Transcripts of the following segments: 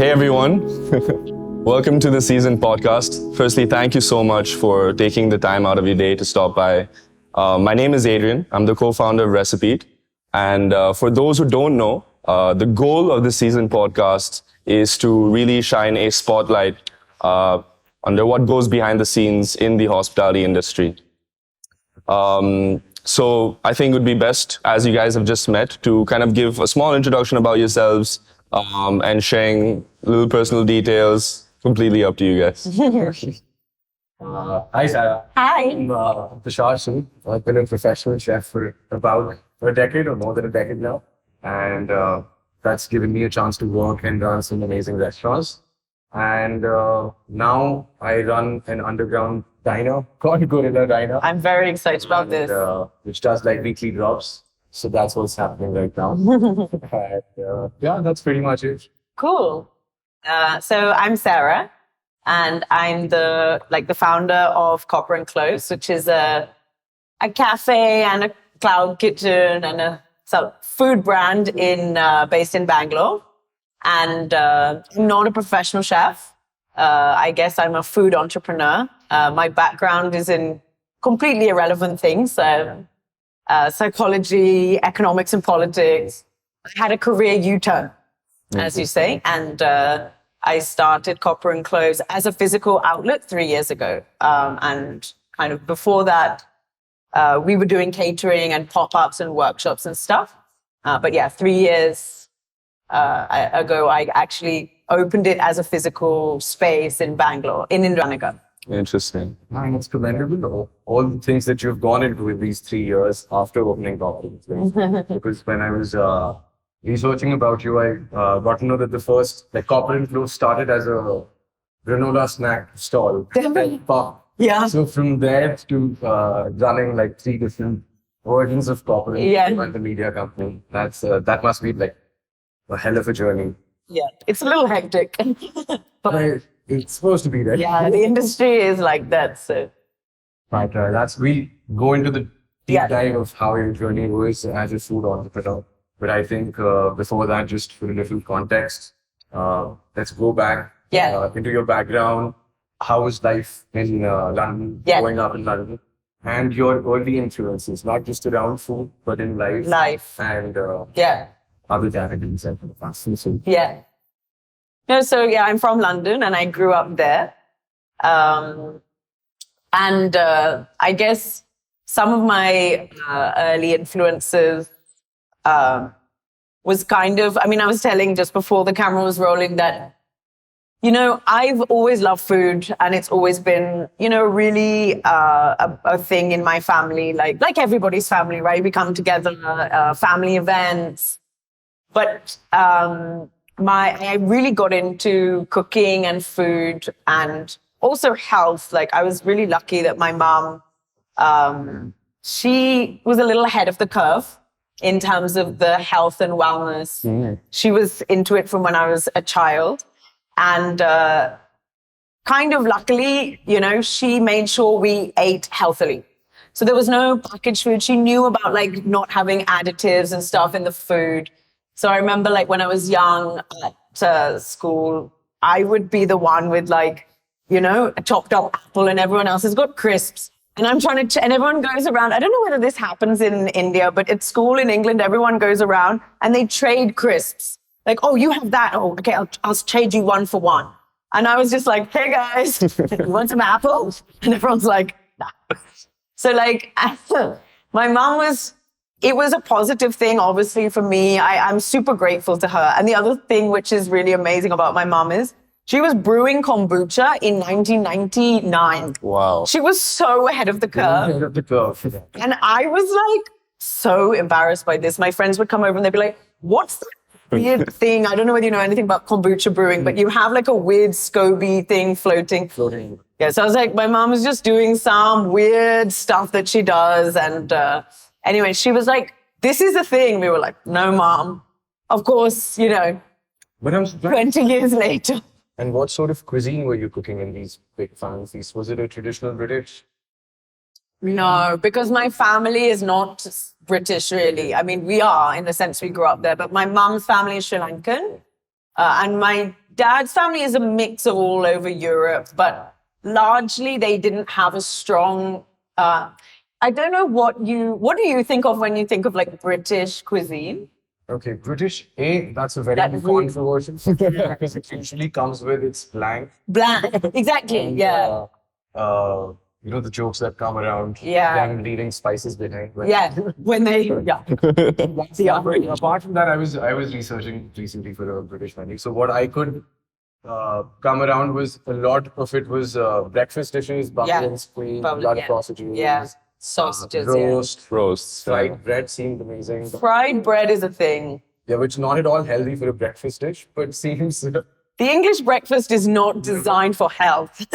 Hey everyone, welcome to the Season podcast. Firstly, thank you so much for taking the time out of your day to stop by. My name is Adrian. I'm the co-founder of Recipe. And for those who don't know, the goal of the Season podcast is to really shine a spotlight under what goes behind the scenes in the hospitality industry. So I think it would be best, as you guys have just met, to kind of give a small introduction about yourselves and sharing little personal details. Completely up to you guys. Hi, Sarah. Hi. I'm Tushar Singh. I've been a professional chef for about a decade or more than a decade now. And that's given me a chance to work and run some amazing restaurants. And now I run an underground diner called Gorilla Diner. I'm very excited about this. Which does like weekly drops. So that's what's happening right now. And, yeah, that's pretty much it. Cool. So I'm Sarah, and I'm the founder of Copper Cloves, which is a cafe and a cloud kitchen and a food brand based in Bangalore. And I'm not a professional chef. I guess I'm a food entrepreneur. My background is in completely irrelevant things. So psychology, economics, and politics. I had a career U-turn, as you say, and I started Copper Cloves as a physical outlet 3 years ago. And kind of before that, we were doing catering and pop-ups and workshops and stuff. But yeah, 3 years ago, I actually opened it as a physical space in Bangalore, in Indranagar. Interesting. And it's commendable, all the things that you've gone into with these 3 years after opening Copper Cloves. Because when I was researching about you, I got to know that the first Copper Cloves started as a granola snack stall. Yeah. So from there to running like 3 different versions of Copper and the media company, that must be like a hell of a journey. Yeah, it's a little hectic. But it's supposed to be that. yeah, the industry is like that. So Right. We go into the deep dive of how your journey was as a food entrepreneur. But I think before that, just for a little context, let's go back into your background. How was life in London, growing up in London? And your early influences, not just around food, but in life. And other categories like fast food. Yeah. No, so yeah, I'm from London and I grew up there. And I guess some of my early influences was kind of, I was telling just before the camera was rolling that, I've always loved food and it's always been, really a thing in my family, like everybody's family, right? We come together, family events. But I really got into cooking and food and also health. Like I was really lucky that my mom, she was a little ahead of the curve in terms of the health and wellness. She was into it from when I was a child. And kind of luckily, she made sure we ate healthily. So there was no packaged food. She knew about not having additives and stuff in the food. So I remember when I was young at school, I would be the one with a chopped up apple and everyone else has got crisps. And I'm trying to, and everyone goes around. I don't know whether this happens in India, but at school in England, everyone goes around and they trade crisps. Like, oh, you have that. Oh, okay, I'll trade you 1 for 1. And I was just like, hey guys, you want some apples? And everyone's like, nah. So my mom it was a positive thing, obviously, for me. I'm super grateful to her. And the other thing which is really amazing about my mom is she was brewing kombucha in 1999. Wow. She was so ahead of the curve. Ahead of the curve. And I was so embarrassed by this. My friends would come over and they'd be like, what's that weird thing? I don't know whether you know anything about kombucha brewing, but you have a weird SCOBY thing floating. Yeah, so I was like, my mom is just doing some weird stuff that she does. And anyway, she was like, this is a thing. We were like, no, Mom. Of course, But I'm 20 years later. And what sort of cuisine were you cooking in these big families? Was it a traditional British? No, because my family is not British, really. We are, in the sense we grew up there. But my mom's family is Sri Lankan. And my dad's family is a mix of all over Europe, but largely they didn't have a strong, I don't know what do you think of when you think of like British cuisine? Okay, British, that's a very That's controversial because it usually comes with its blank. Bland, exactly, And, yeah. you know, the jokes that come around Yeah. them leaving spices behind. But Yeah, when they, yeah. that's the other. Apart from that, I was researching recently for a British menu. So what I could come around was a lot of it was breakfast dishes, buffalo queen, Bubbly, blood yeah. sausages, Yeah, sausages, Roasts. fried bread seemed amazing. yeah. Fried bread is a thing. Yeah, which not at all healthy for a breakfast dish, but seems. The English breakfast is not designed for health.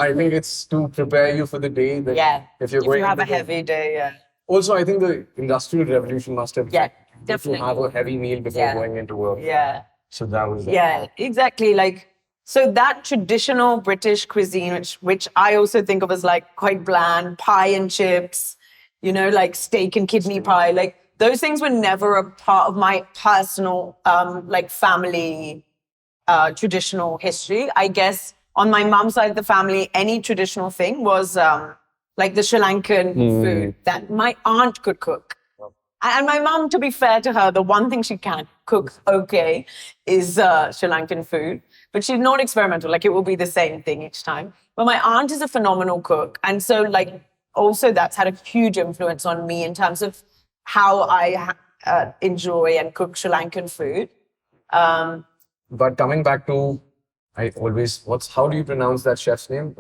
I think it's to prepare you for the day. That Yeah, if you're going you have a into the- heavy day, yeah. Also, I think the Industrial Revolution must have. Yeah, If definitely. you have a heavy meal before Yeah. going into work. Yeah. So that was. Yeah, exactly. Like, so that traditional British cuisine, which I also think of as like quite bland, pie and chips, you know, like steak and kidney pie, like those things were never a part of my personal, like family, traditional history. I guess on my mom's side of the family, any traditional thing was, like the Sri Lankan food that my aunt could cook. And my mom, to be fair to her, the one thing she can cook okay is Sri Lankan food. But she's not experimental. Like, it will be the same thing each time. But my aunt is a phenomenal cook. And so, like, also that's had a huge influence on me in terms of how I enjoy and cook Sri Lankan food. But coming back to, how do you pronounce that chef's name?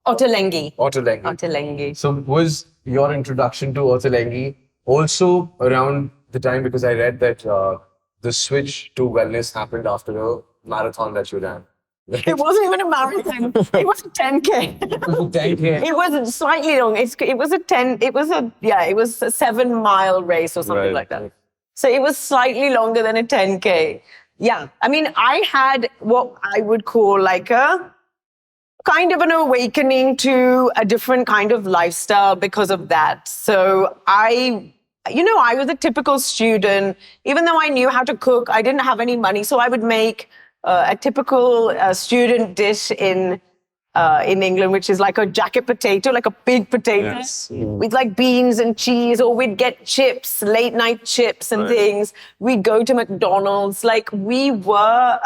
Ottolenghi. Ottolenghi. Ottolenghi. So was your introduction to Ottolenghi also around the time, because I read that the switch to wellness happened after a marathon that you ran. It wasn't even a marathon. It was a 10K. 10K. It was slightly long. It was a 7-mile race or something Right. like that. So it was slightly longer than a 10K. Yeah. I mean, I had what I would call like a kind of an awakening to a different kind of lifestyle because of that. So I was a typical student. Even though I knew how to cook, I didn't have any money. So I would make a typical student dish in England, which is like a jacket potato, like a big potato with like beans and cheese, or we'd get chips, late night chips and things. We'd go to McDonald's. Like, we were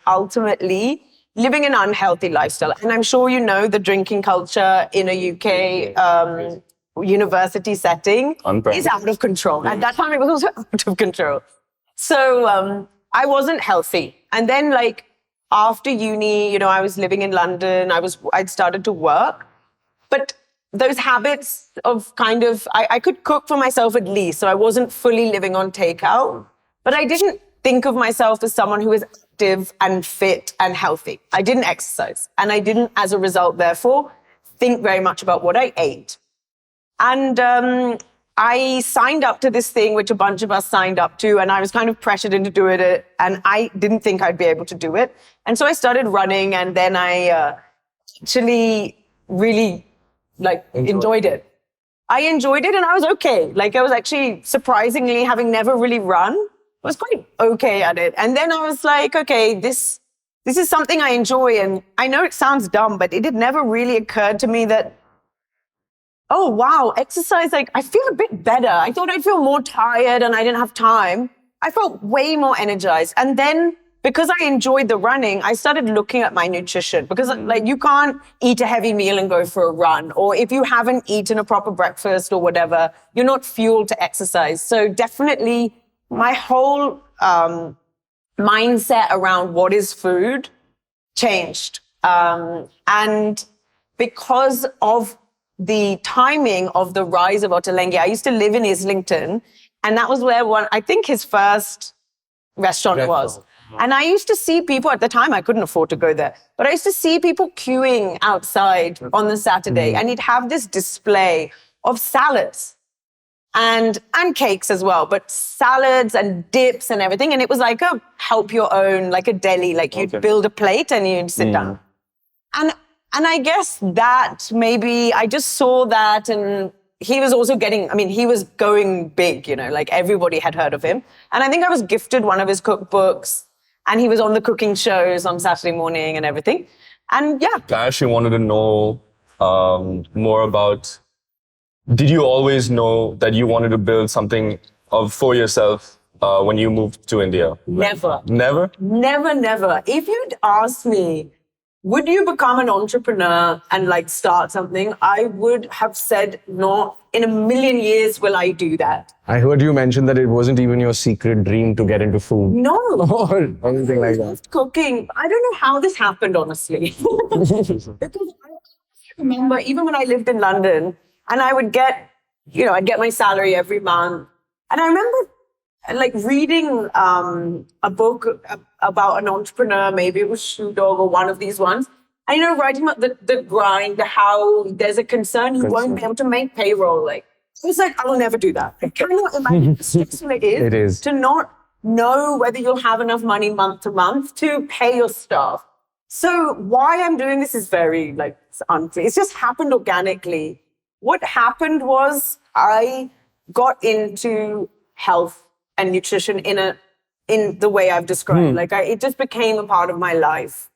ultimately living an unhealthy lifestyle. And I'm sure you know the drinking culture in a UK university setting is out of control. At that time, it was also out of control. So I wasn't healthy. And then, like, after uni, you know, I was living in London. I'd started to work. But those habits of kind of, I could cook for myself at least. So I wasn't fully living on takeout. But I didn't think of myself as someone who is active and fit and healthy. I didn't exercise. And I didn't, as a result, therefore, think very much about what I ate. And I signed up to this thing, which a bunch of us signed up to, and I was kind of pressured into doing it, and I didn't think I'd be able to do it. And so I started running, and then I actually really enjoyed it. I enjoyed it, and I was okay. Like, I was actually, surprisingly, having never really run, I was quite okay at it. And then I was like, okay, this is something I enjoy. And I know it sounds dumb, but it had never really occurred to me that, oh, wow, exercise, like, I feel a bit better. I thought I'd feel more tired and I didn't have time. I felt way more energized. And then, because I enjoyed the running, I started looking at my nutrition, because like, you can't eat a heavy meal and go for a run. Or if you haven't eaten a proper breakfast or whatever, you're not fueled to exercise. So definitely my whole mindset around what is food changed. And because of the timing of the rise of Ottolenghi, I used to live in Islington, and that was where I think his first restaurant was. And I used to see people, at the time I couldn't afford to go there, but I used to see people queuing outside on the Saturday, and he'd have this display of salads and cakes as well, but salads and dips and everything. And it was like a help your own, like a deli, like you'd build a plate and you'd sit down. And I guess that maybe I just saw that, and he was also he was going big, you know, like everybody had heard of him. And I think I was gifted one of his cookbooks. And he was on the cooking shows on Saturday morning and everything. And yeah. I actually wanted to know more about, did you always know that you wanted to build something for yourself when you moved to India? Never. Never? Never. If you'd asked me, would you become an entrepreneur and like start something? I would have said, no, in a million years will I do that. I heard you mention that it wasn't even your secret dream to get into food. No. Or anything like that. Loved cooking. I don't know how this happened, honestly. Because I remember even when I lived in London and I would get, I'd get my salary every month. And I remember like reading a book about an entrepreneur, maybe it was Shoe Dog or one of these ones, and writing about the grind, how there's a concern you won't be able to make payroll. Like I was like, I will never do that. I cannot imagine how stressful it is to not know whether you'll have enough money month to month to pay your staff. So why I'm doing this is very unclear. It's just happened organically. What happened was I got into health and nutrition in the way I've described. It just became a part of my life.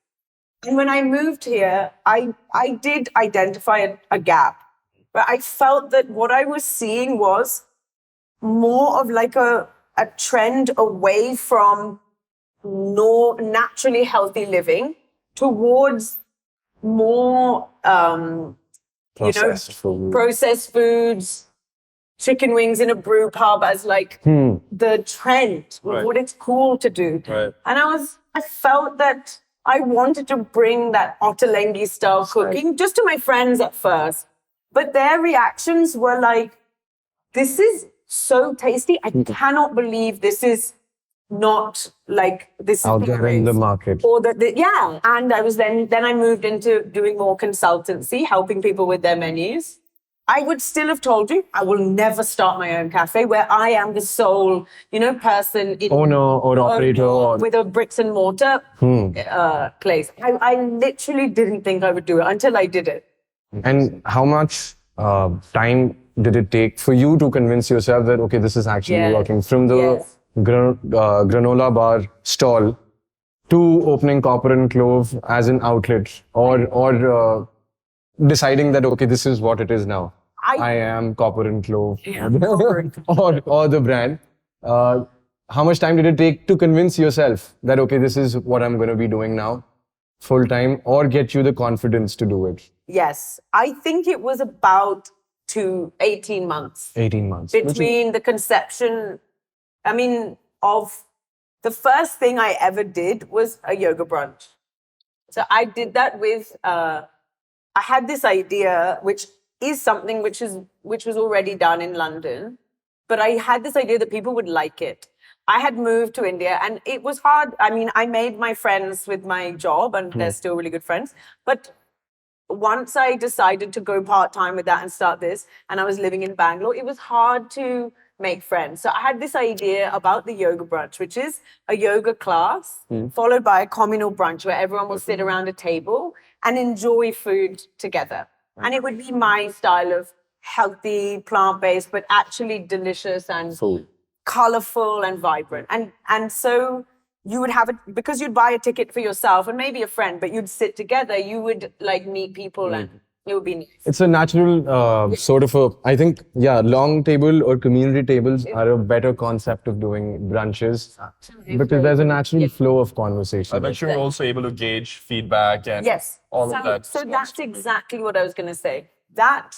And when I moved here, I did identify a gap. But I felt that what I was seeing was more of like a trend away from naturally healthy living towards more, Processed food. processed foods, chicken wings in a brew pub as the trend of what it's cool to do. Right. And I felt that I wanted to bring that Ottolenghi style cooking just to my friends at first. But their reactions were like, this is so tasty. I cannot believe this is not this Out there in the market. Or yeah. And I was then I moved into doing more consultancy, helping people with their menus. I would still have told you, I will never start my own cafe where I am the sole, person. Owner or operator. With a bricks and mortar place. I literally didn't think I would do it until I did it. And how much time did it take for you to convince yourself that, okay, this is actually working? From the granola bar stall to opening Copper Clove as an outlet or deciding that, okay, this is what it is now. I am Copper Clove or the brand. How much time did it take to convince yourself that, okay, this is what I'm going to be doing now full time, or get you the confidence to do it? Yes. I think it was about 18 months. 18 months. Between the conception, of the first thing I ever did was a yoga brunch. So I did that with, I had this idea, which is something which was already done in London, but I had this idea that people would like it. I had moved to India and it was hard. I made my friends with my job and they're still really good friends. But once I decided to go part-time with that and start this, and I was living in Bangalore, it was hard to make friends. So I had this idea about the yoga brunch, which is a yoga class followed by a communal brunch where everyone will sit around a table and enjoy food together. And it would be my style of healthy, plant-based, but actually delicious and colorful and vibrant. And so you would have it, because you'd buy a ticket for yourself and maybe a friend, but you'd sit together, you would meet people and it would be nice. It's a natural sort of I think, long table or community tables are a better concept of doing brunches because there's a natural flow of conversation. I bet you're also able to gauge feedback and all of that. So that's exactly what I was going to say. That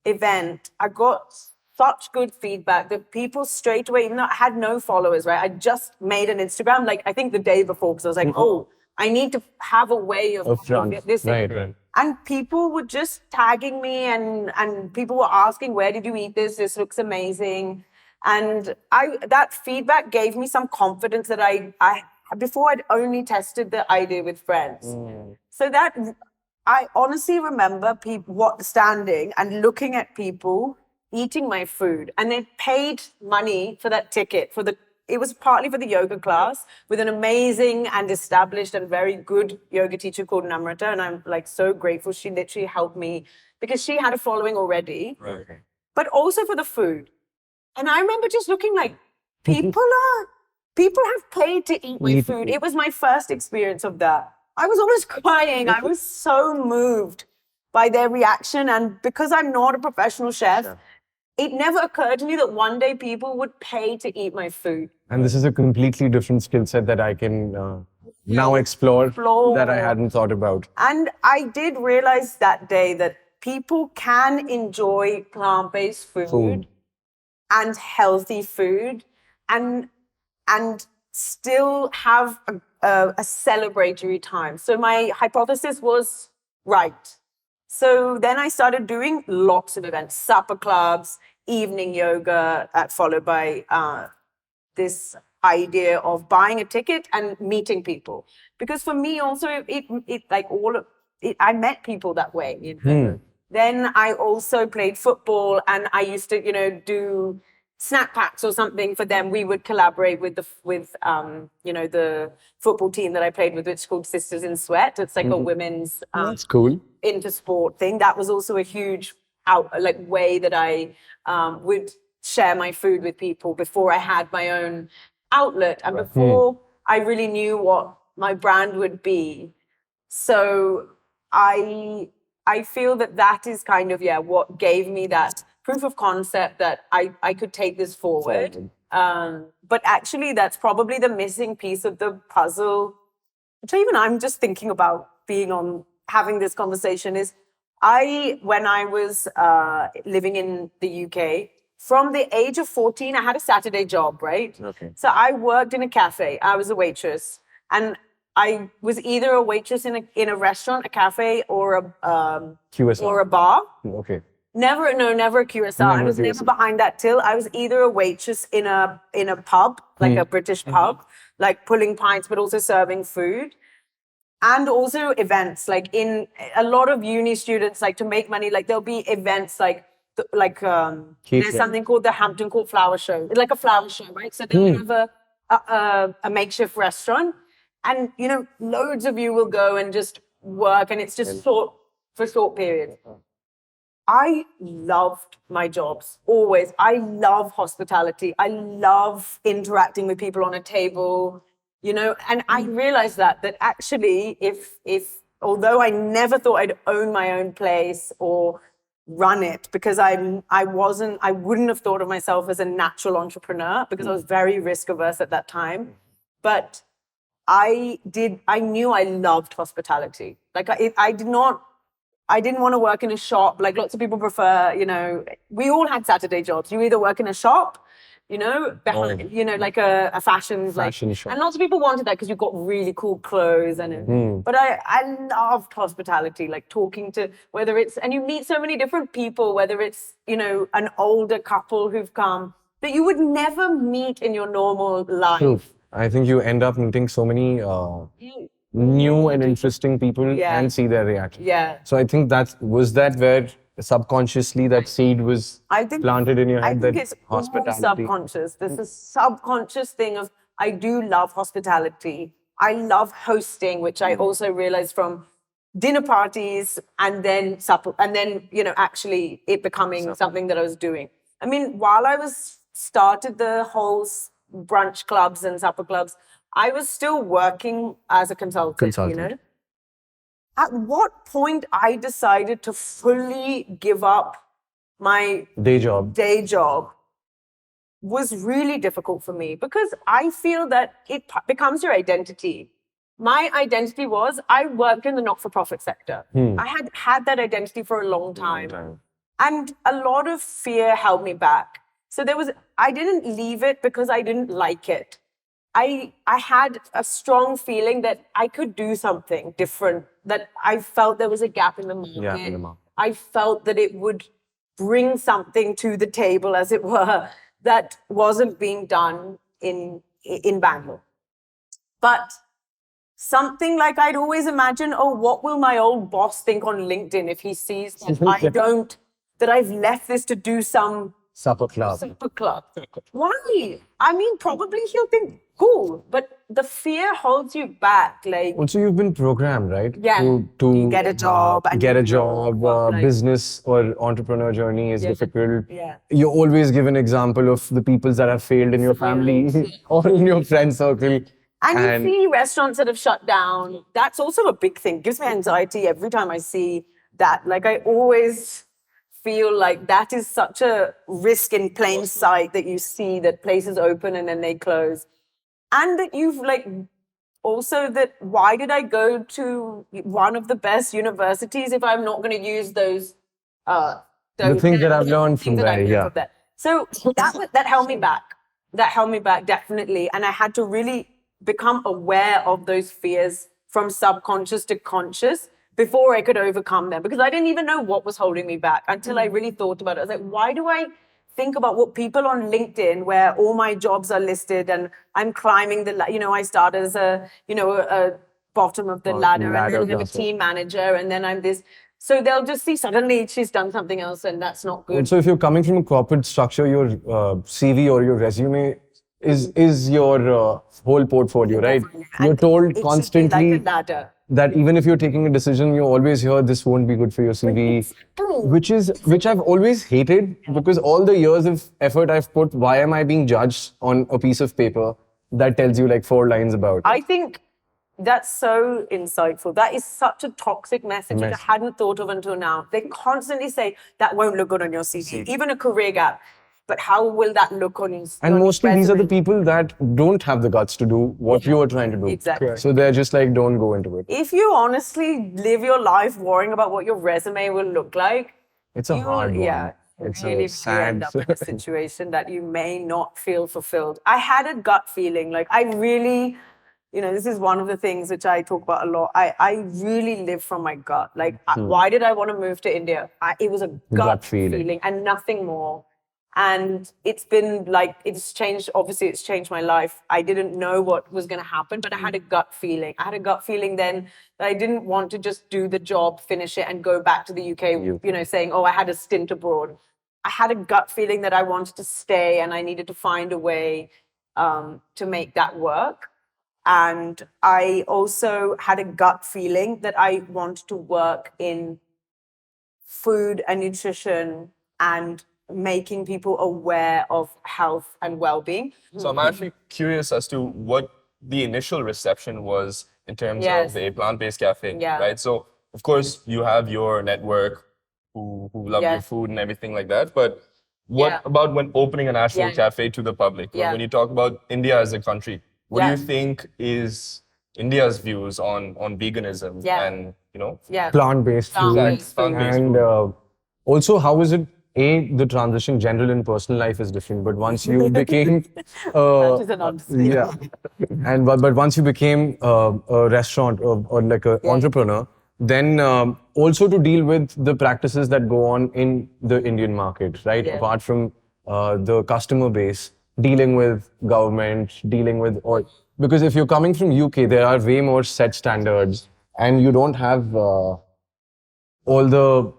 event, I got such good feedback that people straight away, even though I had no followers, right? I just made an Instagram, I think the day before, because I was like, I need to have a way of this. Right. And people were just tagging me and people were asking, where did you eat this? This looks amazing. And that feedback gave me some confidence that I before I'd only tested the idea with friends. So that I honestly remember people standing and looking at people eating my food, and they paid money for that ticket it was partly for the yoga class with an amazing and established and very good yoga teacher called Namrata. And I'm so grateful. She literally helped me because she had a following already, but also for the food. And I remember just looking people are people have paid to eat my food. It was my first experience of that. I was almost crying. I was so moved by their reaction. And because I'm not a professional chef, it never occurred to me that one day people would pay to eat my food. And this is a completely different skill set that I can now explore that I hadn't thought about. And I did realize that day that people can enjoy plant-based food and healthy food and still have a celebratory time. So my hypothesis was right. So then I started doing lots of events, supper clubs, evening yoga, followed by this idea of buying a ticket and meeting people. Because for me also, I met people that way. You know? Then I also played football, and I used to, do snack packs or something for them. We would collaborate with the football team that I played with, which is called Sisters in Sweat. It's like a women's That's cool. intersport thing. That was also a huge way that I would share my food with people before I had my own outlet and before I really knew what my brand would be. So I feel that is kind of what gave me that proof of concept that I could take this forward. But actually that's probably the missing piece of the puzzle, which even I'm just thinking about having this conversation is when I was living in the UK, from the age of 14, I had a Saturday job, right? Okay. So I worked in a cafe. I was a waitress. And I was either a waitress in a restaurant, a cafe, or a QSR. or a bar. Okay. Never a QSR. I was never behind that till. I was either a waitress in a pub, like a British pub, like pulling pints, but also serving food. And also events, like in a lot of uni students, like to make money, like there'll be events there's something called the Hampton Court Flower Show. It's like a flower show, right? So they'll have a makeshift restaurant, and loads of you will go and just work, and it's just for short periods. I loved my jobs, always. I love hospitality. I love interacting with people on a table, and I realized that actually if although I never thought I'd own my own place or run it, because I wouldn't have thought of myself as a natural entrepreneur because I was very risk averse at that time. But I knew I loved hospitality. Like I didn't want to work in a shop. Like lots of people prefer, we all had Saturday jobs. You either work in a shop, behind, like a fashion shop. And lots of people wanted that because you've got really cool clothes. But I loved hospitality, like talking to, whether it's, and you meet so many different people, whether it's, an older couple who've come that you would never meet in your normal life. True. I think you end up meeting so many new and interesting people and see their reaction. Yeah. So I think was that where subconsciously that seed was planted in your head? I think it's all subconscious. There's a subconscious thing of, I do love hospitality. I love hosting, which I also realized from dinner parties and then supper, and then, actually it becoming something that I was doing. I mean, while I started the whole brunch clubs and supper clubs, I was still working as a consultant. At what point I decided to fully give up my day job was really difficult for me, because I feel that it becomes your identity. My identity was, I worked in the not-for-profit sector. I had that identity for a long time. And a lot of fear held me back. So I didn't leave it because I didn't like it. I had a strong feeling that I could do something different, that I felt there was a gap in the market. I felt that it would bring something to the table, as it were, that wasn't being done in Bangalore. But something like I'd always imagine, what will my old boss think on LinkedIn if he sees that that I've left this to do some supper club. Why? I mean, probably he'll think, cool, but the fear holds you back. Like, Also, you've been programmed, right? Yeah. To You get a job and get a you job. know, like- Business or entrepreneur journey is difficult. Yeah. You always give an example of the people that have failed in your family or in your friend circle. And you see restaurants that have shut down. That's also a big thing. It gives me anxiety every time I see that. Like, I always feel like that is such a risk in plain sight that you see that places open and then they close. And that you've like also that why did I go to one of the best universities if I'm not going to use those the things that I've learned from things that I there, learned yeah. from there. So that held me back. That held me back definitely. And I had to really become aware of those fears from subconscious to conscious before I could overcome them, because I didn't even know what was holding me back until I really thought about it. I was like, why do I think about what people on LinkedIn, where all my jobs are listed and I'm climbing the, I start as a bottom of the ladder and then I'm a team manager and then I'm this. So they'll just see suddenly she's done something else and that's not good. So if you're coming from a corporate structure, your CV or your resume is your whole portfolio, right? Definitely. You're told It should be constantly like a ladder. that even if you're taking a decision, you always hear this won't be good for your CV, which I've always hated, because all the years of effort I've put, why am I being judged on a piece of paper that tells you like 4 lines about it? I think that's so insightful. That is such a toxic message that I hadn't thought of until now. They constantly say that won't look good on your CV, even a career gap. But how will that look on your And mostly these are the resume? people that don't have the guts to do what you are trying to do. Exactly. So they're just like, don't go into it. If you honestly live your life worrying about what your resume will look like, It's a hard one. Yeah, It's really a sad end up in a situation that you may not feel fulfilled. I had a gut feeling, like I really, this is one of the things which I talk about a lot. I really live from my gut. Like, why did I want to move to India? It was a gut feeling and nothing more. And it's been like, it's changed my life. I didn't know what was going to happen, but I had a gut feeling. I had a gut feeling then that I didn't want to just do the job, finish it, and go back to the UK, saying, oh, I had a stint abroad. I had a gut feeling that I wanted to stay and I needed to find a way to make that work. And I also had a gut feeling that I wanted to work in food and nutrition and making people aware of health and well-being. So I'm actually curious as to what the initial reception was in terms of a plant-based cafe, right? So of course you have your network who love your food and everything like that, but what about when opening an actual cafe to the public? When you talk about India as a country, what do you think is India's views on veganism and plant-based food? Plant-based And food. also, how is it? The transition general and personal life is different, but once you became That is an understatement. and but once you became a restaurant or like an entrepreneur, then also to deal with the practices that go on in the Indian market, right? Apart from the customer base, dealing with government, dealing with all, because if you're coming from UK, there are way more set standards, and you don't have all the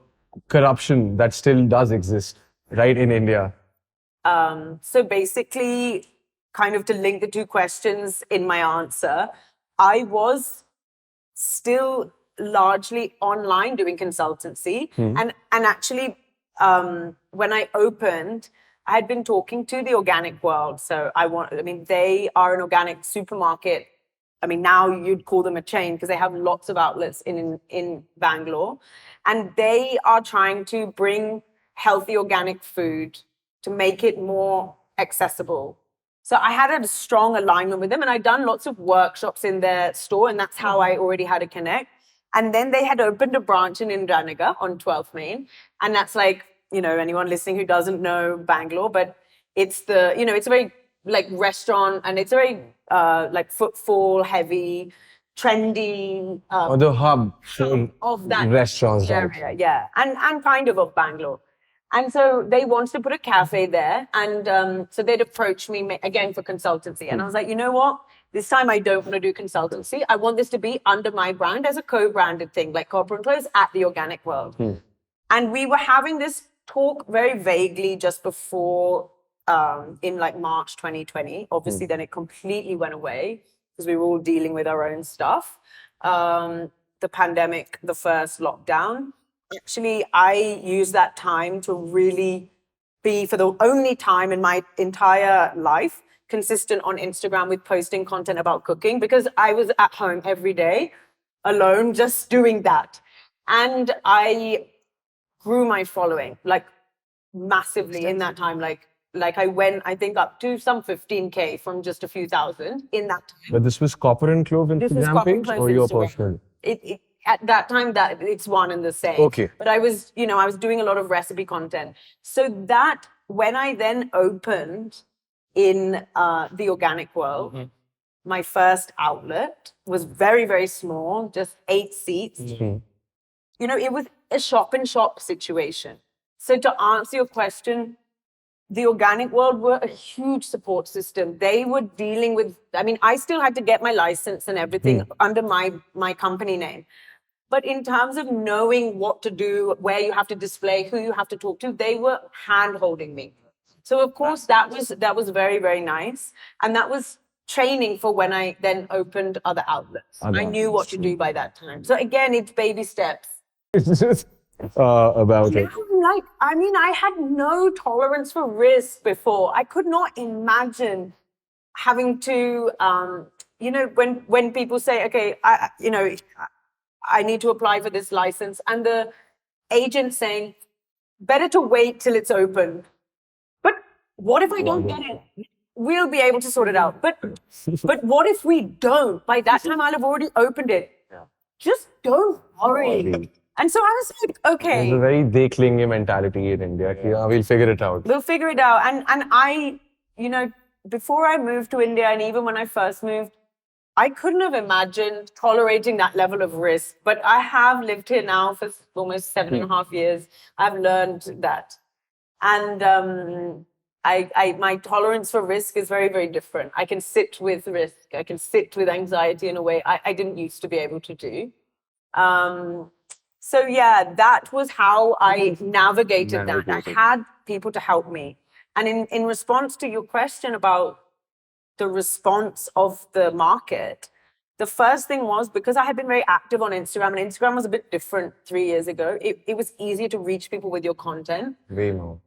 corruption that still does exist, right, in India. So basically, kind of to link the two questions in my answer, I was still largely online doing consultancy. And actually, when I opened, I had been talking to the organic world. So they are an organic supermarket. I mean, now you'd call them a chain because they have lots of outlets in Bangalore. And they are trying to bring healthy organic food to make it more accessible. So I had a strong alignment with them, and I'd done lots of workshops in their store, and that's how I already had a connect. And then they had opened a branch in Indranagar on 12th Main. And that's like, anyone listening who doesn't know Bangalore, but it's it's a very like restaurant, and it's a very like footfall heavy, trendy Or the hub for of that restaurants, area, and kind of Bangalore. And so they wanted to put a cafe there, and so they'd approached me again for consultancy, and I was like, you know what? This time I don't want to do consultancy. I want this to be under my brand as a co-branded thing, like Copper Cloves at the organic world. And we were having this talk very vaguely just before in like March 2020. Obviously, then it completely went away because we were all dealing with our own stuff. The pandemic, the first lockdown. Actually, I used that time to really be, for the only time in my entire life, consistent on Instagram with posting content about cooking because I was at home every day alone, just doing that. And I grew my following like massively in that time. Like I went, I think, up to some 15K from just a few thousand in that time. But this was Copper and Clove This is Instagram Copper page Cloves or your Instagram. personal? At that time, that it's one and the same. Okay. But I was doing a lot of recipe content. So that when I then opened in the organic world, my first outlet was very, very small, just 8 seats. It was a shop and shop situation. So to answer your question, the organic world were a huge support system. They were dealing with, I still had to get my license and everything under my company name. But in terms of knowing what to do, where you have to display, who you have to talk to, they were hand-holding me. So of course that was very, very nice. And that was training for when I then opened other outlets. I knew what to do by that time. So again, it's baby steps. It's just about it. I had no tolerance for risk before. I could not imagine having to, when people say, okay, I need to apply for this license, and the agent saying, better to wait till it's open. But what if I don't get it? We'll be able to sort it out. But what if we don't? By that time, I'll have already opened it. Just don't worry. And so I was like, okay. There's a very dekhlenge mentality in India. Yeah, we'll figure it out. We'll figure it out. And I, before I moved to India, and even when I first moved, I couldn't have imagined tolerating that level of risk. But I have lived here now for almost 7.5 years. I've learned that. And my tolerance for risk is very, very different. I can sit with risk. I can sit with anxiety in a way I didn't used to be able to do. So yeah, that was how I navigated that. I had people to help me. And in response to your question about the response of the market, the first thing was, because I had been very active on Instagram, and Instagram was a bit different 3 years ago, it was easier to reach people with your content. Way more.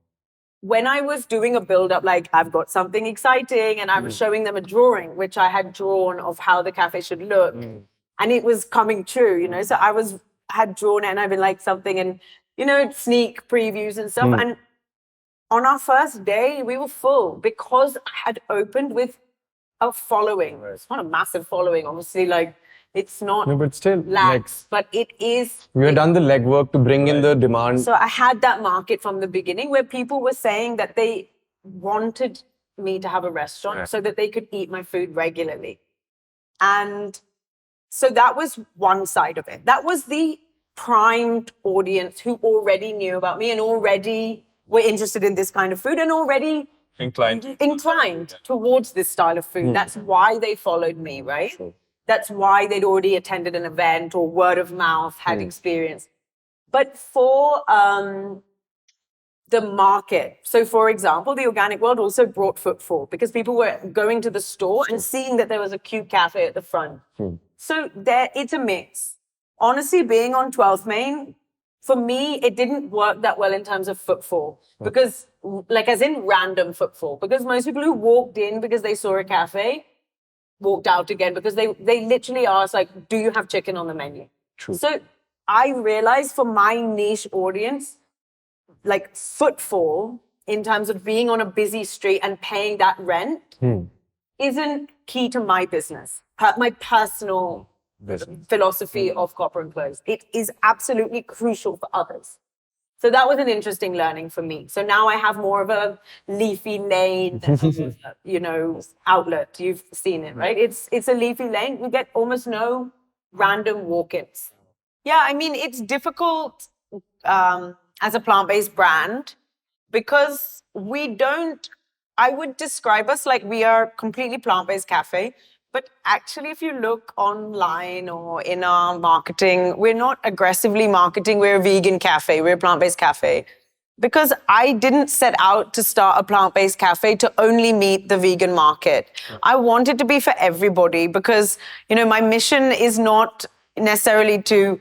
When I was doing a build-up, like I've got something exciting, and I was showing them a drawing, which I had drawn of how the cafe should look. And it was coming true, So I had drawn it, and I've been like something, and, sneak previews and stuff. And on our first day, we were full because I had opened with a following. It's not a massive following, obviously, like it's not No, but still, lax, but it is. We had done the legwork to bring in the demand. So I had that market from the beginning where people were saying that they wanted me to have a restaurant so that they could eat my food regularly. And so that was one side of it. That was the primed audience who already knew about me and already were interested in this kind of food and already inclined towards this style of food. That's why they followed me, right? Sure. That's why they'd already attended an event or word of mouth had experience. But for the market, so for example, the organic world also brought footfall because people were going to the store and seeing that there was a cute cafe at the front. So it's a mix. Honestly, being on 12th Main, for me, it didn't work that well in terms of footfall because, like, as in random footfall, because most people who walked in because they saw a cafe walked out again because they literally asked, like, do you have chicken on the menu? True. So I realized for my niche audience, like, footfall in terms of being on a busy street and paying that rent isn't key to my business, my personal philosophy of Copper and Cloves. It is absolutely crucial for others. So that was an interesting learning for me. So now I have more of a leafy lane, outlet. You've seen it, right? It's a leafy lane. You get almost no random walk-ins. Yeah, I mean, it's difficult as a plant-based brand because I would describe us like we are a completely plant-based cafe. But actually, if you look online or in our marketing, we're not aggressively marketing. We're a vegan cafe. We're a plant-based cafe. because I didn't set out to start a plant-based cafe to only meet the vegan market. I want it to be for everybody because, my mission is not necessarily to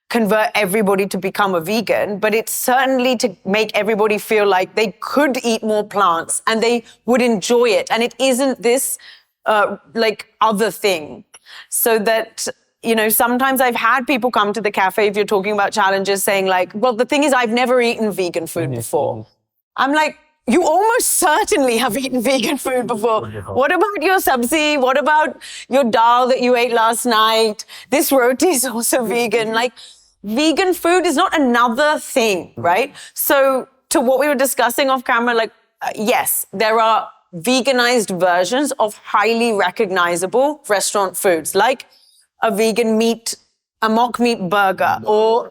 convert everybody to become a vegan, but it's certainly to make everybody feel like they could eat more plants and they would enjoy it. And it isn't this other thing. So that, sometimes I've had people come to the cafe, if you're talking about challenges, saying like, well, the thing is, I've never eaten vegan food before. I'm like, you almost certainly have eaten vegan food before. What about your sabzi? What about your dal that you ate last night? This roti is also vegan. Like, vegan food is not another thing, right? So to what we were discussing off camera, like, yes, there are veganized versions of highly recognizable restaurant foods, like a vegan meat, a mock meat burger, or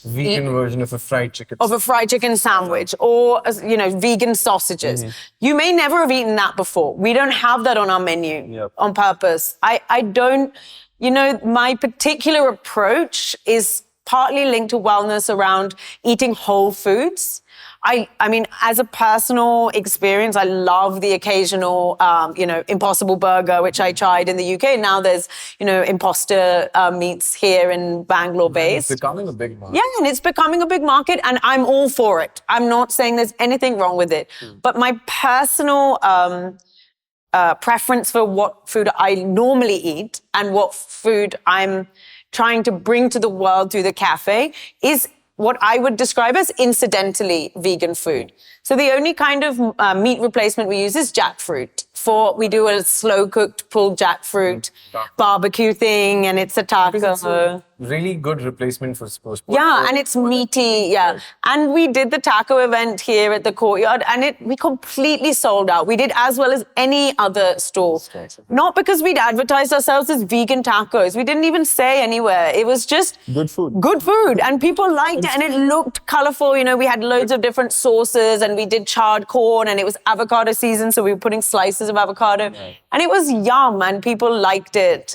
Vegan version of a fried chicken. Of a fried chicken sandwich, or vegan sausages. You may never have eaten that before. We don't have that on our menu on purpose. I don't, my particular approach is partly linked to wellness around eating whole foods. I mean, as a personal experience, I love the occasional, Impossible Burger, which I tried in the UK. Now there's, Imposter meats here in Bangalore based. It's becoming a big market. Yeah, and it's becoming a big market, and I'm all for it. I'm not saying there's anything wrong with it. But my personal preference for what food I normally eat and what food I'm trying to bring to the world through the cafe is what I would describe as incidentally vegan food. So the only kind of meat replacement we use is jackfruit. We do a slow-cooked pulled jackfruit barbecue thing, and it's a taco. It's a really good replacement for sports. Yeah, and it's meaty, And we did the taco event here at the Courtyard, and we completely sold out. We did as well as any other store. Not because we'd advertised ourselves as vegan tacos. We didn't even say anywhere. It was just good food. Good food, and people liked it, and it looked colorful. We had loads of different sauces, and we did charred corn, and it was avocado season, so we were putting slices of avocado, and it was yum, and people liked it.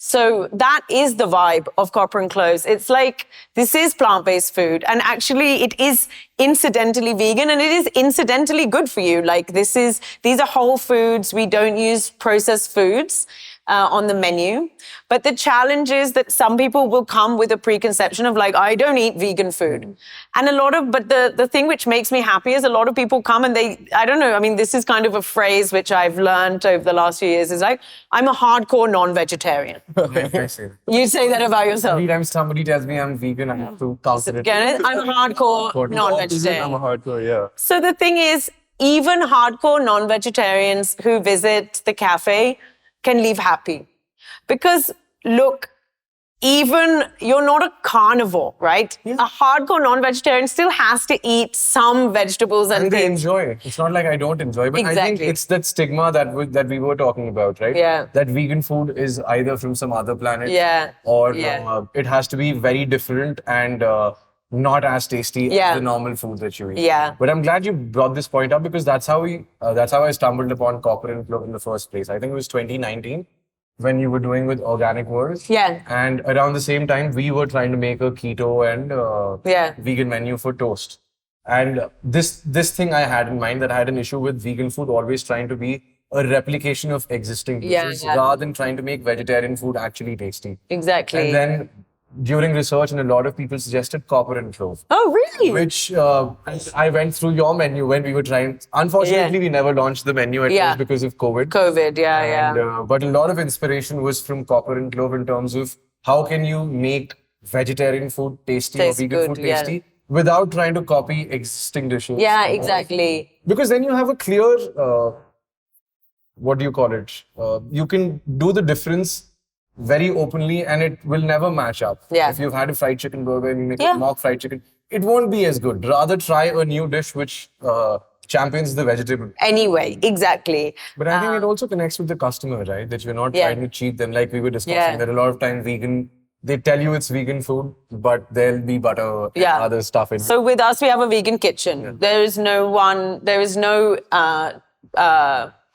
So that is the vibe of Copper Cloves. It's like, this is plant-based food, and actually it is incidentally vegan, and it is incidentally good for you. Like, these are whole foods. We don't use processed foods on the menu. But the challenge is that some people will come with a preconception of like, I don't eat vegan food. And but the thing which makes me happy is a lot of people come and I don't know, I mean, this is kind of a phrase which I've learned over the last few years, is like, I'm a hardcore non-vegetarian. You say that about yourself. Every time somebody tells me I'm vegan, I have to calculate. Again, I'm a hardcore non-vegetarian. I'm a hardcore, yeah. So the thing is, even hardcore non-vegetarians who visit the cafe can leave happy. Because, look, even you're not a carnivore, right? Yeah. A hardcore non-vegetarian still has to eat some vegetables and they enjoy it. It's not like I don't enjoy it, but I think it's that stigma that we were talking about, right? Yeah. That vegan food is either from some other planet, or it has to be very different and not as tasty as the normal food that you eat. Yeah. But I'm glad you brought this point up, because that's how I stumbled upon Copper Cloves in the first place. I think it was 2019 when you were doing with Organic Wars. Yeah. And around the same time, we were trying to make a keto and vegan menu for toast. And this thing I had in mind, that I had an issue with vegan food always trying to be a replication of existing dishes rather than trying to make vegetarian food actually tasty. Exactly. And then during research, and a lot of people suggested Copper Cloves. Oh, really? Which I went through your menu when we were trying. Unfortunately, we never launched the menu at first because of COVID. But a lot of inspiration was from Copper Cloves in terms of how can you make vegetarian food tasty or vegan food tasty without trying to copy existing dishes. Yeah, exactly. Because then you have a clear, what do you call it? You can do the difference very openly, and it will never match up. Yeah. If you've had a fried chicken burger and you make a mock fried chicken, it won't be as good. Rather try a new dish which champions the vegetable. Anyway, exactly. But I think it also connects with the customer, right? That you're not trying to cheat them, like we were discussing. That a lot of times they tell you it's vegan food, but there'll be butter and other stuff in it. So with us, we have a vegan kitchen. There is no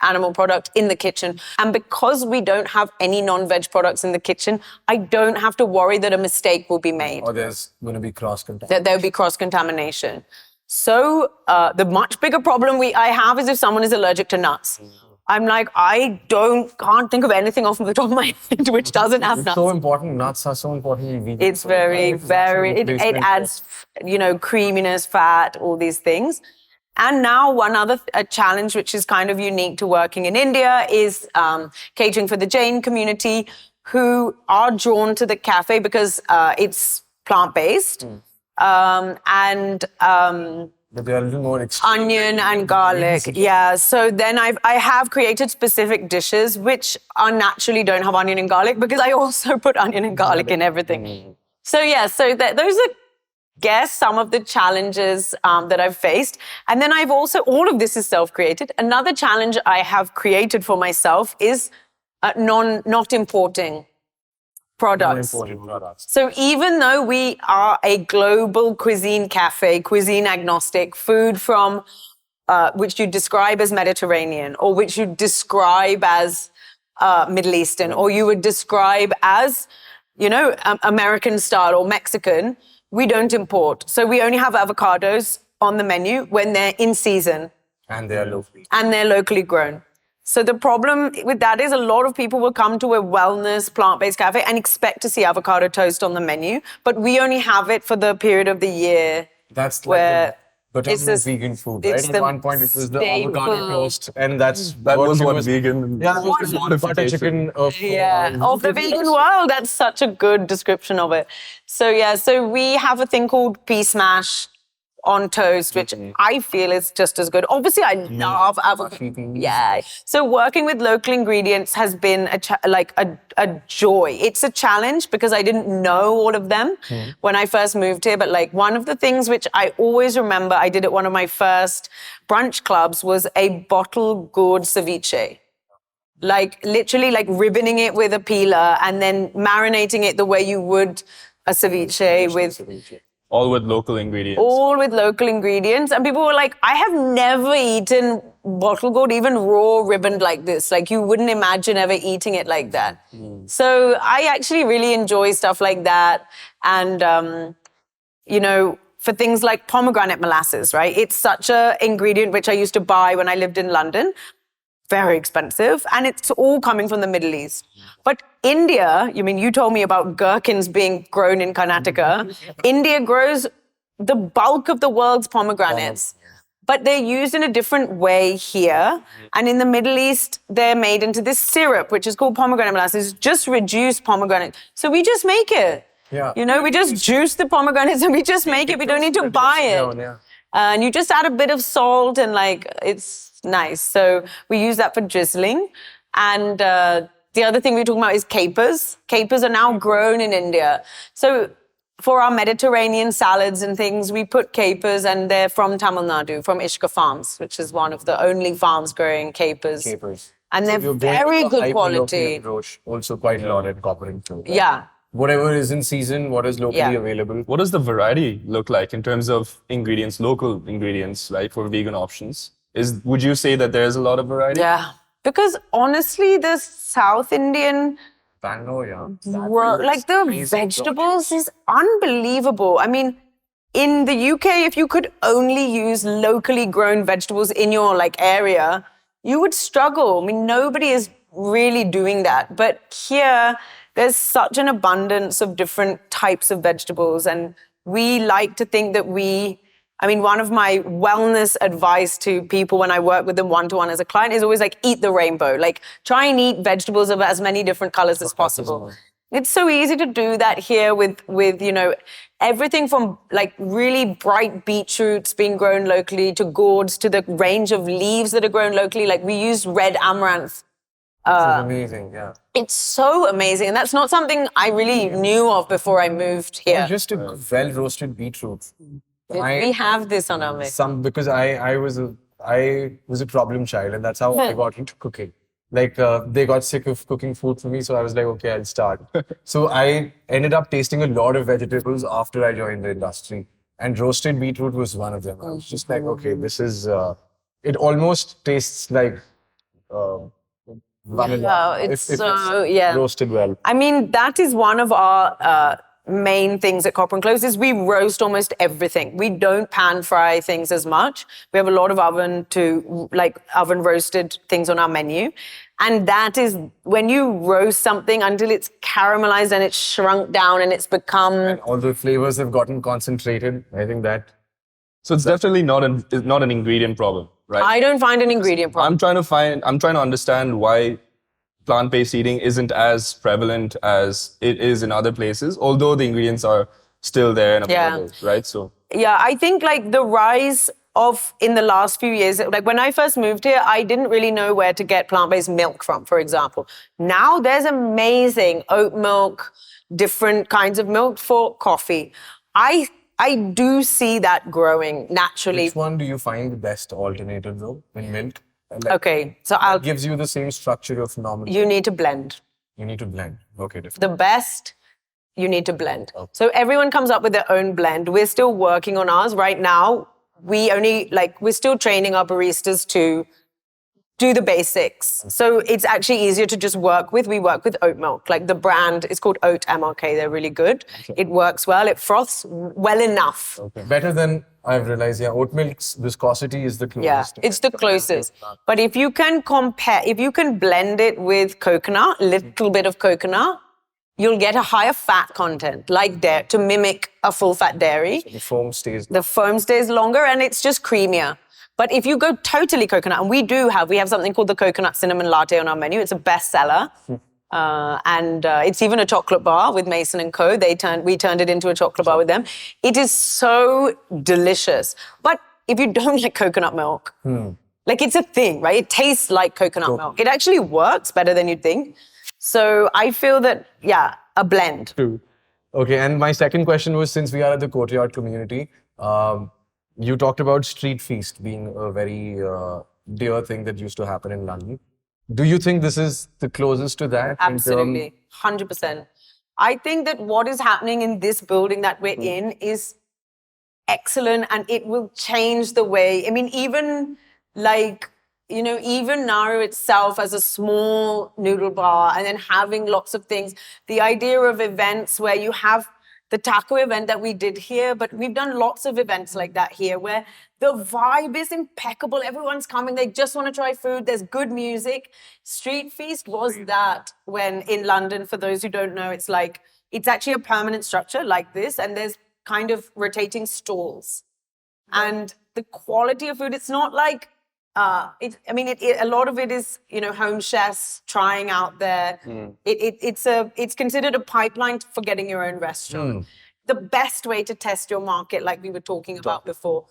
animal product in the kitchen. And because we don't have any non-veg products in the kitchen, I don't have to worry that a mistake will be made. Or there's going to be cross-contamination. That there will be cross-contamination. So the much bigger problem I have is if someone is allergic to nuts. I'm like, can't think of anything off the top of my head which doesn't have nuts. It's so important. Nuts are so important in vegan. It's it adds, creaminess, fat, all these things. And now one other a challenge which is kind of unique to working in India is catering for the Jain community, who are drawn to the cafe because it's plant-based. But they're a little more onion and garlic. Yeah. So then I have created specific dishes which are naturally don't have onion and garlic, because I also put onion and garlic in everything. So yeah, those are, guess, some of the challenges that I've faced. And then I've also, all of this is self-created. Another challenge I have created for myself is not importing products. So even though we are a global cuisine cafe, cuisine agnostic, food from which you describe as Mediterranean, or which you describe as Middle Eastern, or you would describe as, American style or Mexican, we don't import. So we only have avocados on the menu when they're in season. And they're locally. And they're locally grown. So the problem with that is a lot of people will come to a wellness plant-based cafe and expect to see avocado toast on the menu, but we only have it for the period of the year. That's where but it's vegan food, right? At one point it was the avocado toast, and that was what vegan. Yeah, that was the butter chicken of the vegan world. That's such a good description of it. So so we have a thing called pea smash on toast, which I feel is just as good. Obviously, I love avocado. Yeah. So working with local ingredients has been a joy. It's a challenge because I didn't know all of them when I first moved here. But one of the things which I always remember I did at one of my first brunch clubs was a bottle gourd ceviche. Literally ribboning it with a peeler and then marinating it the way you would a ceviche with... All with local ingredients. All with local ingredients. And people were like, I have never eaten bottle gourd, even raw ribboned like this. You wouldn't imagine ever eating it like that. So I actually really enjoy stuff like that. And, for things like pomegranate molasses, right? It's such an ingredient which I used to buy when I lived in London. Very expensive. And it's all coming from the Middle East. But India, you told me about gherkins being grown in Karnataka. India grows the bulk of the world's pomegranates. But they're used in a different way here. And in the Middle East, they're made into this syrup, which is called pomegranate molasses, just reduced pomegranate. So we just make it. Yeah. We just juice the pomegranates and we just make it. We don't need to buy it. And you just add a bit of salt and it's nice. So we use that for drizzling. And the other thing we're talking about is capers. Capers are now grown in India. So for our Mediterranean salads and things, we put capers, and they're from Tamil Nadu, from Ishka Farms, which is one of the only farms growing capers. And they're very good quality. Also quite a lot at Copper Cloves. Yeah. Whatever is in season, what is locally available. What does the variety look like in terms of ingredients, local ingredients, for vegan options? Would you say that there's a lot of variety? Yeah. Because honestly, the South Indian the vegetables is unbelievable. In the UK, if you could only use locally grown vegetables in your area, you would struggle. Nobody is really doing that. But here, there's such an abundance of different types of vegetables. And we like to think that one of my wellness advice to people when I work with them one-to-one as a client is always eat the rainbow. Try and eat vegetables of as many different colors as possible. It's so easy to do that here with everything from really bright beetroots being grown locally to gourds to the range of leaves that are grown locally. We use red amaranth. This is amazing, yeah. It's so amazing. And that's not something I really knew of before I moved here. Just a well-roasted beetroot. We have this on our menu. Because I was a problem child, and that's how I got into cooking. They got sick of cooking food for me, so I was like, okay, I'll start. So I ended up tasting a lot of vegetables after I joined the industry, and roasted beetroot was one of them. I was just like, okay, this is. It almost tastes like Yeah, it's yeah. roasted well. I mean, that is one of our main things at Copper Cloves is we roast almost everything. We don't pan fry things as much. We have a lot of oven roasted things on our menu. And that is when you roast something until it's caramelized and it's shrunk down and it's become... And all the flavors have gotten concentrated. I think that... So it's definitely not an ingredient problem, right? I don't find an ingredient problem. I'm trying to understand why plant-based eating isn't as prevalent as it is in other places, although the ingredients are still there and available, right? So yeah, I think like the rise of in the last few years, like when I first moved here, I didn't really know where to get plant-based milk from, for example. Now there's amazing oat milk, different kinds of milk for coffee. I do see that growing naturally. Which one do you find the best alternative though in milk? Okay, so It gives you the same structure of normal. You need to blend. You need to blend. Okay, different. The best, you need to blend. Okay. So everyone comes up with their own blend. We're still working on ours right now. We're still training our baristas to do the basics. So it's actually easier to just work with. We work with oat milk. Like the brand is called Oat MRK. They're really good. Okay. It works well. It froths well enough. Okay. Better than I've realized. Yeah, oat milk's viscosity is the closest. Yeah, it's the closest. But if you can blend it with coconut, a little bit of coconut, you'll get a higher fat content, like dairy, to mimic a full-fat dairy. So the foam stays. The foam stays longer, and it's just creamier. But if you go totally coconut, and we have something called the coconut cinnamon latte on our menu. It's a bestseller. And it's even a chocolate bar with Mason & Co. We turned it into a chocolate bar with them. It is so delicious. But if you don't like coconut milk, like it's a thing, right? It tastes like coconut milk. It actually works better than you'd think. So I feel that, yeah, a blend. True. Okay, and my second question was, since we are at the Courtyard community, you talked about street feast being a very dear thing that used to happen in London. Do you think this is the closest to that? Absolutely, 100%. I think that what is happening in this building that we're in is excellent, and it will change the way. I mean, even Naru itself as a small noodle bar and then having lots of things, the idea of events where you have the taco event that we did here, but we've done lots of events like that here where the vibe is impeccable. Everyone's coming. They just want to try food. There's good music. Street Feast was that when in London, for those who don't know, it's actually a permanent structure like this, and there's kind of rotating stalls. And the quality of food, it's not like, a lot of it is, home chefs trying out there. It's considered a pipeline for getting your own restaurant. The best way to test your market, like we were talking about before.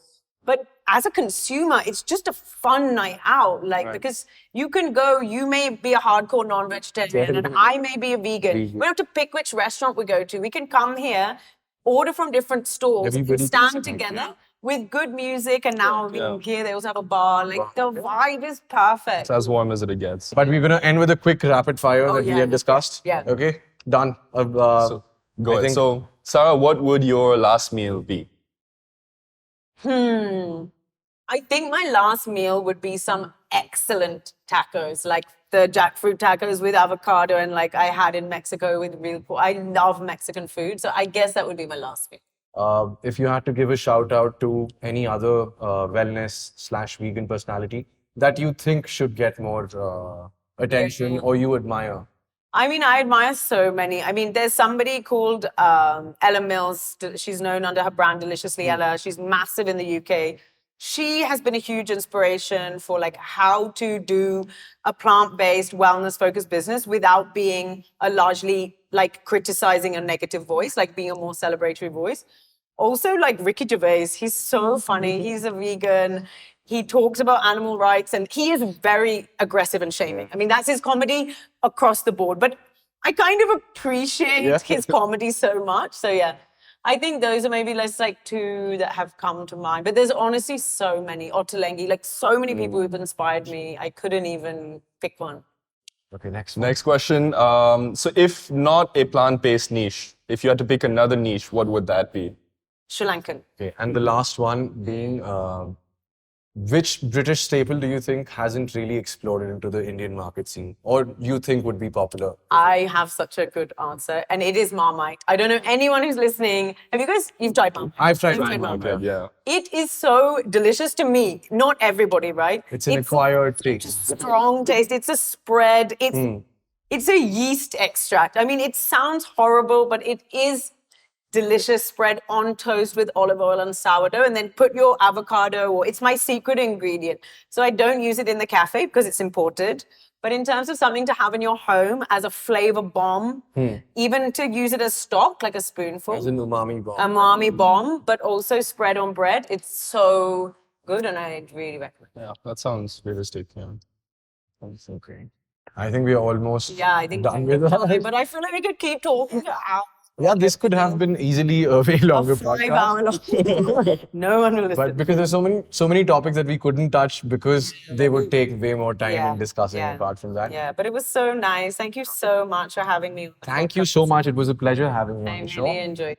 But as a consumer, it's just a fun night out, because you can go, you may be a hardcore non-vegetarian and I may be a vegan. We don't have to pick which restaurant we go to. We can come here, order from different stalls, stand together with good music, and now here they also have a bar. The vibe is perfect. It's as warm as it gets. But we're going to end with a quick rapid fire that we had discussed. Yeah. Okay, done. So, go ahead. So, Sarah, what would your last meal be? I think my last meal would be some excellent tacos, like the jackfruit tacos with avocado, and like I had in Mexico with real pork. I love Mexican food, so I guess that would be my last meal. If you had to give a shout out to any other wellness/vegan personality that you think should get more attention or you admire? I mean, I admire so many. I mean, there's somebody called Ella Mills. She's known under her brand Deliciously Ella. She's massive in the UK. She has been a huge inspiration for how to do a plant-based, wellness-focused business without being a largely criticizing a negative voice, being a more celebratory voice. Also, Ricky Gervais, he's so funny. He's a vegan. He talks about animal rights, and he is very aggressive and shaming. I mean, that's his comedy across the board. But I kind of appreciate his comedy so much. So yeah, I think those are maybe two that have come to mind. But there's honestly so many. Ottolenghi, so many people who've inspired me. I couldn't even pick one. Okay, next question. So if not a plant-based niche, if you had to pick another niche, what would that be? Sri Lankan. Okay, and the last one being which British staple do you think hasn't really exploded into the Indian market scene, or you think would be popular? I have such a good answer, and it is Marmite. I don't know anyone who's listening. You've tried Marmite? I've tried You've Marmite, Yeah. It is so delicious to me. Not everybody, right? It's an acquired taste. Strong taste. It's a spread. It's a yeast extract. I mean, it sounds horrible, but it is delicious spread on toast with olive oil and sourdough, and then put your avocado, or it's my secret ingredient. So I don't use it in the cafe because it's imported. But in terms of something to have in your home as a flavor bomb, even to use it as stock, like a spoonful. As an umami bomb. Umami bomb, but also spread on bread. It's so good, and I really recommend it. Yeah, that sounds realistic. Yeah. That's okay. I think we are almost I think done with that. But I feel like we could keep talking for hours. Yeah, this could have been easily a way longer podcast. No one will listen. But because there's so many topics that we couldn't touch because they would take way more time in discussing apart from that. Yeah, but it was so nice. Thank you so much for having me. Thank you so much. It was a pleasure having you on I the show. really enjoyed it.